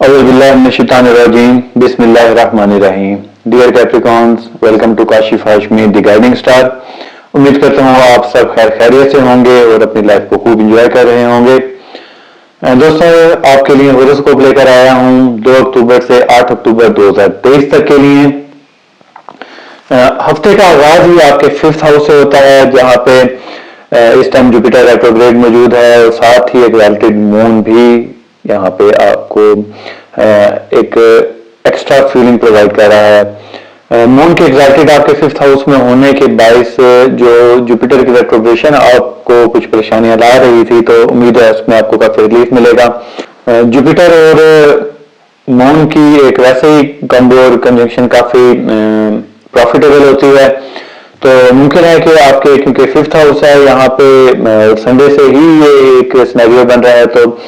Auzubillahiminash-shaytanir-rajim. Bismillahir-rahmanir-rahim. Dear Capricorns, welcome to Kashif Hashmi the guiding star. उम्मीद करता हूँ आप सब खैर खैरियत से होंगे और अपनी लाइफ को खूब एंजॉय कर रहे होंगे। दोस्तों, आपके लिए होरोस्कोप लेकर आया हूँ 2 अक्टूबर से 8 अक्टूबर 2023 तक के लिए। हफ्ते का आगाज ही आपके 5th हाउस से होता है, जहाँ पे इस टाइम जुपिटर रेट्रोग्रेड मौजूद है और साथ ही एक वैलिड मून भी यहाँ पे आपको एक एक्स्ट्रा फीलिंग प्रोवाइड कर रहा है। मून के एग्जैक्टेड आपके 5th हाउस में होने के बायस जो जुपिटर की रेट्रोग्रेशन आपको कुछ परेशानियां ला रही थी, तो उम्मीद है उसमें आपको काफी रिलीफ मिलेगा। जुपिटर और मून की एक वैसे ही कॉम्बो और कंजंक्शन काफी प्रॉफिटेबल होती है, तो मुमकिन है कि आपके क्योंकि 5th हाउस है यहाँ पे संडे से ही ये एक सिनेरियो बन रहा है, तो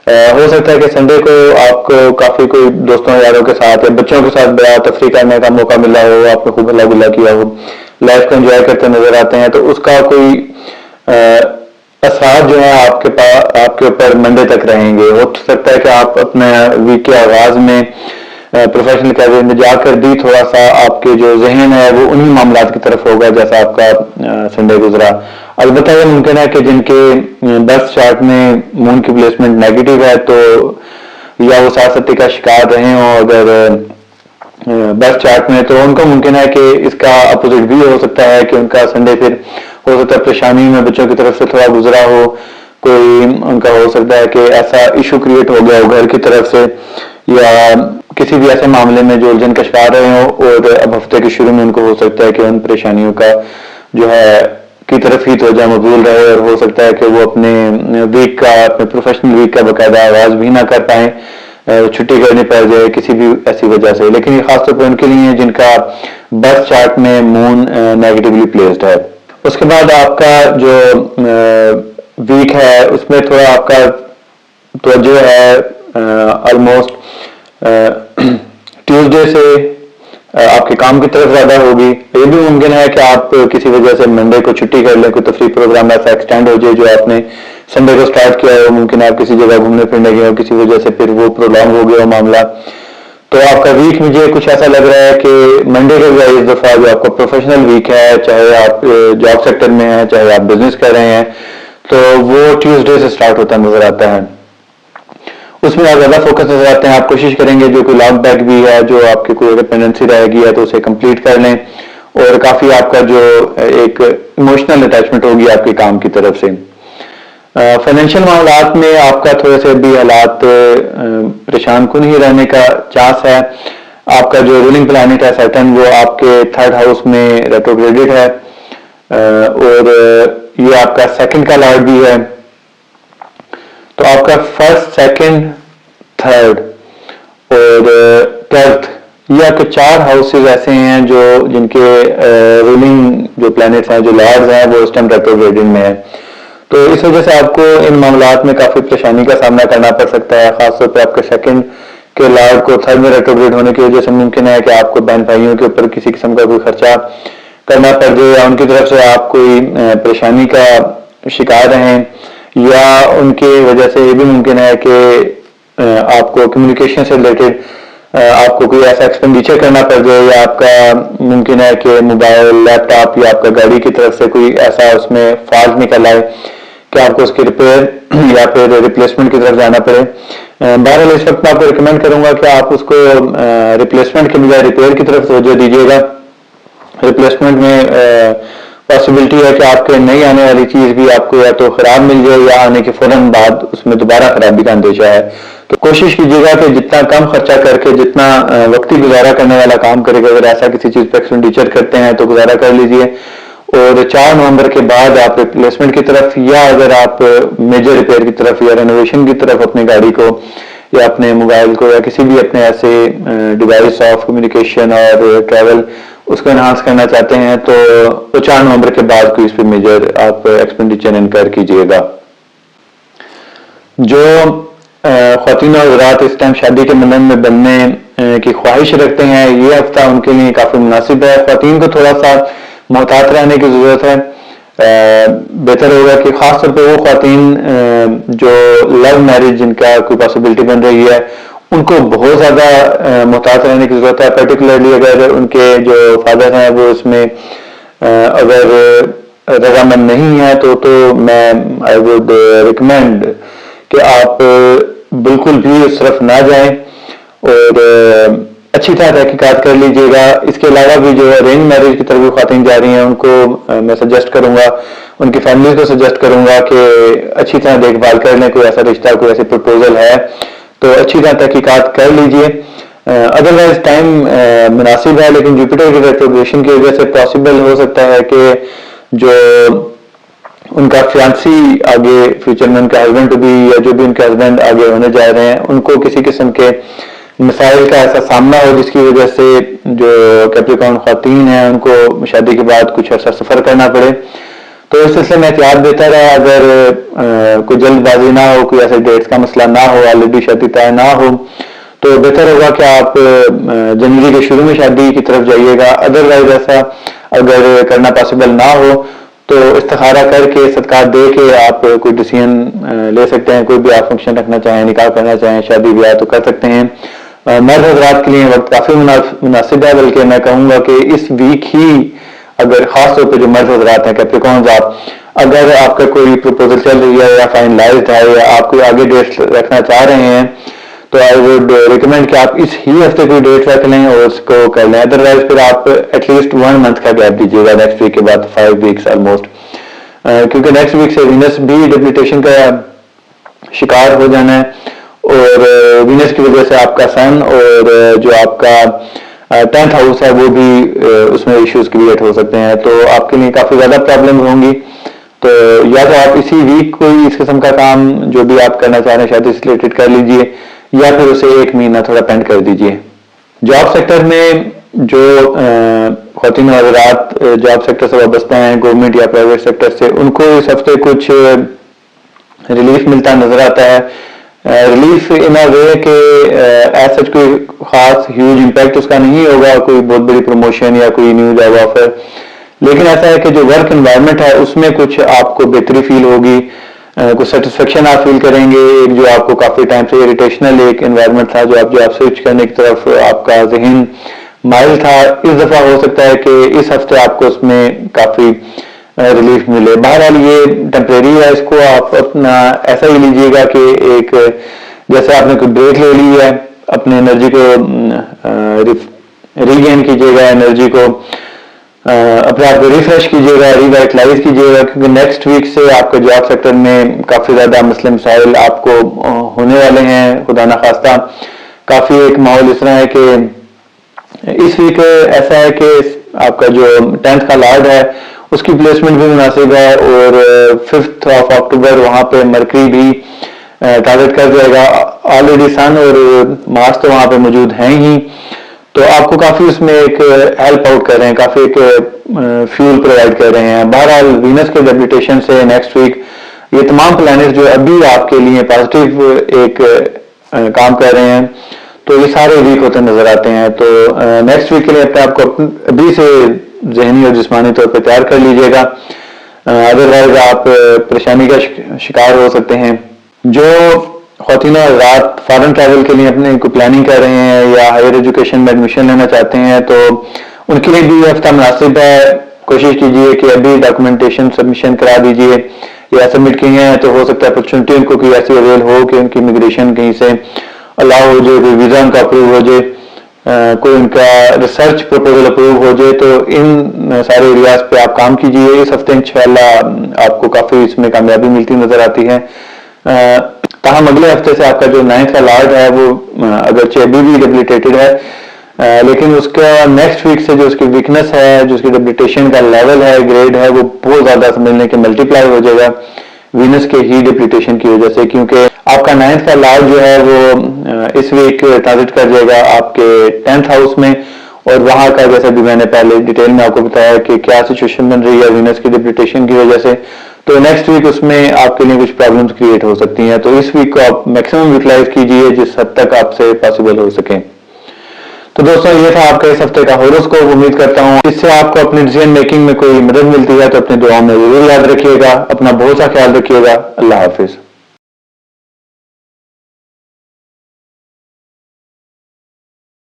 हो सकता है कि संडे को आपको काफी कोई दोस्तों यारों के साथ या बच्चों के साथ बड़ा तफरी करने का मौका मिला हो, आपने खूब हल्ला गुल्ला किया हो, लाइफ को एंजॉय करते नजर आते हैं, तो उसका कोई असर जो है आपके ऊपर मंडे तक रहेंगे। हो सकता है कि आप अपने वीक के आगाज में प्रोफेशनल कैरियर में जाकर भी थोड़ा सा आपके जो जहन है वो उन्हीं मामलों की तरफ होगा जैसा आपका संडे गुजरा। अलबत्ता ये मुमकिन है कि जिनके बर्थ चार्ट में मून की प्लेसमेंट नेगेटिव है, तो या वो सासती का शिकार रहे हो अगर बर्थ चार्ट में, तो उनको मुमकिन है कि इसका अपोजिट भी हो सकता है कि उनका संडे फिर हो सकता है परेशानी में बच्चों की तरफ से थोड़ा गुजरा हो, कोई उनका हो सकता है कि ऐसा इशू क्रिएट हो गया हो घर की तरफ से या किसी भी ऐसे मामले में जो उलझन का शिकार रहे हो, और अब हफ्ते के शुरू में उनको हो सकता है कि उन परेशानियों का जो है की तरफ ही तवज्जो मबजूल रहे, और हो सकता है कि वो अपने वीक का अपने प्रोफेशनल वीक का बाकायदा आगाज भी ना कर पाए, छुट्टी करनी पड़ जाए किसी भी ऐसी वजह से। लेकिन ये खासतौर पर उनके लिए जिनका बर्थ चार्ट में मून नेगेटिवली प्लेस्ड है। उसके बाद आपका जो वीक है उसमें थोड़ा आपका तवज्जो है ऑलमोस्ट ट्यूसडे से आपके काम की तरफ ज्यादा होगी। ये भी मुमकिन है कि आप किसी वजह से मंडे को छुट्टी कर लें, कोई तफरीह प्रोग्राम ऐसा एक्सटेंड हो जाए जो आपने संडे को स्टार्ट किया हो, मुमकिन है आप किसी जगह घूमने फिरने गए हो, किसी वजह से फिर वो प्रोलॉन्ग हो गया हो मामला। तो आपका वीक मुझे कुछ ऐसा लग रहा है कि मंडे के बजाय इस दफा जो आपका प्रोफेशनल वीक है, चाहे आप जॉब सेक्टर में हैं, चाहे आप बिजनेस कर रहे हैं, तो वो ट्यूसडे से स्टार्ट होता नजर आता है। उसमें आप ज्यादा फोकस नजर आते हैं। आप कोशिश करेंगे जो कोई लॉन्ग बैक भी है, जो आपकी कोई डिपेंडेंसी रहेगी है, तो उसे कंप्लीट कर लें, और काफी आपका जो एक इमोशनल अटैचमेंट होगी आपके काम की तरफ से। फाइनेंशियल मामलात में आपका थोड़े से भी हालात परेशान कुन ही रहने का चांस है। आपका जो रूलिंग प्लैनेट है सैटर्न, वो आपके 3rd हाउस में रेट्रोग्रेडेड है, और ये आपका सेकंड का लॉर्ड भी है, तो आपका 1st, 2nd, 3rd और 12th ये आपके 4 हाउसेज ऐसे हैं जो जिनके रूलिंग जो प्लैनेट्स हैं, जो लॉर्ड्स हैं, वो इस टाइम रेट्रोग्रेडेड में है। तो इस वजह से आपको इन मामलात में काफी परेशानी का सामना करना पड़ सकता है। खासतौर पर आपके 2nd के लॉर्ड को 3rd में रेट्रोग्रेड होने की वजह से मुमकिन है कि आपको बहन भाइयों के ऊपर किसी किस्म का कोई खर्चा करना पड़ जाए, या उनकी तरफ से आप कोई परेशानी का शिकार रहें, या उनकी वजह से ये भी मुमकिन है कि आपको कम्युनिकेशन से रिलेटेड आपको कोई ऐसा एक्सपेंडिचर करना पड़ जाए, या आपका मुमकिन है कि मोबाइल, लैपटॉप या आपका गाड़ी की तरफ से कोई ऐसा उसमें फॉल्ट निकल आए कि आपको उसकी रिपेयर या फिर रिप्लेसमेंट की तरफ जाना पड़े। बहरहाल इस वक्त मैं आपको रिकमेंड करूंगा कि आप उसको रिप्लेसमेंट के बजाय रिपेयर की तरफ तवज्जो दीजिएगा। रिप्लेसमेंट में पॉसिबिलिटी है कि आपके नई आने वाली चीज भी आपको या तो खराब मिल जाए, या आने के फौरन बाद उसमें दोबारा खराबी का अंदेशा है। तो कोशिश कीजिएगा कि जितना कम खर्चा करके जितना वक्ती गुजारा करने वाला काम करेगा, अगर ऐसा किसी चीज पर एक्सपेंडिचर करते हैं तो गुजारा कर लीजिए, और 4 नवंबर के बाद आप रिप्लेसमेंट की तरफ, या अगर आप मेजर रिपेयर की तरफ या रेनोवेशन की तरफ अपनी गाड़ी को या अपने मोबाइल को या किसी भी अपने ऐसे डिवाइस ऑफ कम्युनिकेशन और ट्रैवल उसको एनहांस करना चाहते हैं, तो 4 नवंबर के बाद कोई इस पर मेजर आप एक्सपेंडिचर इनकर कीजिएगा। जो ख्वातीन और हज़रात इस टाइम शादी के बंधन में बनने की ख्वाहिश रखते हैं, ये हफ्ता उनके लिए काफी मुनासिब है। ख्वातीन को थोड़ा सा मोहतात रहने की जरूरत है। बेहतर होगा कि खासतौर पर वो ख्वातीन जो लव मैरिज जिनका कोई पॉसिबिलिटी बन रही है, उनको बहुत ज़्यादा मुहतात रहने की ज़रूरत है, पर्टिकुलरली अगर उनके जो फादर हैं वो इसमें अगर रजामंद नहीं है तो मैं आई वुड रिकमेंड कि आप बिल्कुल भी उस तरफ ना जाएं और अच्छी तरह तहकीकात कर लीजिएगा। इसके अलावा भी जो अरेंज मैरिज की तरफ ख़वातीन जा रही हैं उनको मैं सजेस्ट करूंगा, उनकी फैमिली को सजेस्ट करूंगा कि अच्छी तरह देखभाल कर लें। कोई ऐसा रिश्ता, कोई ऐसी प्रपोजल है तो अच्छी तरह तहकीकात कर लीजिए। अदरवाइज टाइम मुनासिब है, लेकिन जुपिटर की रेट्रोग्रेशन की वजह से पॉसिबल हो सकता है कि जो उनका फियांसी आगे फ्यूचर में उनका हस्बैंड टू बी या जो भी उनके हस्बैंड आगे होने जा रहे हैं उनको किसी किस्म के मिसाइल का ऐसा सामना हो जिसकी वजह से जो कैप्रिकॉर्न ख़वातीन हैं उनको शादी के बाद कुछ अर्सा सफ़र करना पड़े। तो इस सिलसिले में एहतियात बेहतर है। अगर कोई जल्दबाजी ना हो, कोई ऐसे डेट्स का मसला ना हो, ऑलरेडी शादी तय ना हो, तो बेहतर होगा कि आप जनवरी के शुरू में शादी की तरफ जाइएगा। अदरवाइज ऐसा अगर करना पॉसिबल ना हो तो इस्तिखारा करके सदका दे के आप कोई डिसीजन ले सकते हैं। कोई भी आप फंक्शन रखना चाहें, निकाह करना चाहें, शादी ब्याह तो कर सकते हैं। मर्द हज़रात के लिए वक्त काफ़ी मुनासिब है, बल्कि मैं कहूँगा कि इस वीक ही अगर खास तौर पे जो मर्द हज़रात हैं कैप्रिकॉर्न्स, आप अगर आपका कोई प्रपोजल चल रही है या फाइनलाइज्ड है या आप कोई आगे डेट रखना चाह रहे हैं तो आई वुड रिकमेंड कि आप इस ही हफ्ते कोई डेट रख लें और उसको कर लें। अदरवाइज फिर आप एटलीस्ट 1 मंथ का गैप दीजिएगा नेक्स्ट वीक के बाद, 5 वीक्स ऑलमोस्ट, क्योंकि नेक्स्ट वीक से वीनस भी डिप्लीटेशन का शिकार हो जाना है और वीनस की वजह से आपका सन और जो आपका 10th हाउस है वो भी उसमें इश्यूज क्रिएट हो सकते हैं। तो आपके लिए काफ़ी ज़्यादा प्रॉब्लम होंगी। तो या तो आप इसी वीक कोई इस किस्म का काम जो भी आप करना चाह रहे हैं शादी से रिलेटेड कर लीजिए, या फिर उसे 1 महीना थोड़ा पेंड कर दीजिए। जॉब सेक्टर में जो ख़वातीन और हज़रात जॉब सेक्टर से वाबस्ता हैं, गवर्नमेंट या प्राइवेट सेक्टर से, उनको इस हफ्ते कुछ रिलीफ मिलता नजर आता है। रिलीफ इन अ वे के एज सच कोई खास ह्यूज इम्पैक्ट उसका नहीं होगा, कोई बहुत बड़ी प्रमोशन या कोई न्यू जॉब ऑफर, लेकिन ऐसा है कि जो वर्क एनवायरनमेंट है उसमें कुछ आपको बेहतरी फील होगी, कुछ सेटिस्फेक्शन आप फील करेंगे। एक जो आपको काफी टाइम से इरिटेशनल एक एनवायरनमेंट था जो आप स्विच करने की तरफ आपका जहन माइल था, इस दफा हो सकता है कि इस हफ्ते आपको उसमें काफी रिलीफ मिले। बहरहाल ये टेम्परेरी है, इसको आप अपना ऐसा ही लीजिएगा कि एक जैसे आपने कोई ब्रेक ले ली है, अपने एनर्जी को रीगेन कीजिएगा, एनर्जी को अपने आप को रिफ्रेश कीजिएगा, रिवाइटलाइज कीजिएगा, क्योंकि नेक्स्ट वीक से आपके जॉब सेक्टर में काफी ज्यादा मसले मसाइल आपको होने वाले हैं। खुदा ना खास्ता काफी एक माहौल इस तरह है कि इस वीक ऐसा है कि आपका जो 10th का लॉर्ड है उसकी प्लेसमेंट भी मुनासिब है और 5th ऑफ अक्टूबर वहां पे मरकरी भी टारगेट कर जाएगा। ऑलरेडी सन और मार्स तो वहां पे मौजूद हैं ही, तो आपको काफी उसमें एक हेल्प आउट कर रहे हैं, काफी एक फ्यूल प्रोवाइड कर रहे हैं। बहरहाल वीनस के डेबिटेशन से नेक्स्ट वीक ये तमाम प्लैनेट जो अभी आपके लिए पॉजिटिव एक काम कर रहे हैं, तो ये सारे वीक होते नजर आते हैं। तो नेक्स्ट वीक के लिए अपने आपको अभी से जहनी और जिस्मानी तौर पर तैयार कर लीजिएगा, अदरवाइज आप परेशानी का शिकार हो सकते हैं। जो ख़वातीन और हज़रात फॉरेन ट्रैवल के लिए अपने को प्लानिंग कर रहे हैं या हायर एजुकेशन में एडमिशन लेना चाहते हैं, तो उनके लिए भी हफ्ता मुनासिब है। कोशिश कीजिए कि अभी डॉक्यूमेंटेशन सबमिशन करा दीजिए, या सबमिट किए हैं तो हो सकता है अपॉर्चुनिटी उनको कोई ऐसी अवेल हो कि उनकी इमिग्रेशन कहीं से अलाउ हो जाए, कोई वीज़ा उनका अप्रूव हो जाए, कोई उनका रिसर्च प्रपोजल अप्रूव हो जाए। तो इन सारे एरियाज पे आप काम कीजिए। इस हफ्ते इंशाल्लाह आपको काफ़ी इसमें कामयाबी मिलती नजर आती है। ताहम अगले हफ्ते से आपका जो 9th का लॉर्ड है वो अगरचे अभी भी डेबिलिटेटेड है, लेकिन उसका नेक्स्ट वीक से जो उसकी वीकनेस है, जो उसकी डेबिलिटेशन का लेवल है, ग्रेड है, वो बहुत ज्यादा समझने के मल्टीप्लाई हो जाएगा वीनस के ही डेबिलिटेशन की वजह से, क्योंकि आपका 9th का लॉर्ड जो है वो इस वीक ट्रांजिट कर जाएगा आपके 10th हाउस में, और वहां का जैसा भी मैंने पहले डिटेल में आपको बताया कि क्या सिचुएशन बन रही है वीनस की डेबिलिटेशन की वजह से, तो नेक्स्ट वीक उसमें आपके लिए कुछ प्रॉब्लम्स क्रिएट हो सकती हैं। तो इस वीक को आप मैक्सिमम यूटिलाइज कीजिए जिस हद तक आपसे पॉसिबल हो सके। तो दोस्तों ये था आपका इस हफ्ते का होरोस्कोप। उम्मीद करता हूँ इससे आपको अपनी डिसीजन मेकिंग में कोई मदद मिलती है, तो अपने दुआओं में जरूर याद रखिएगा। अपना बहुत सा ख्याल रखिएगा। अल्लाह हाफिज।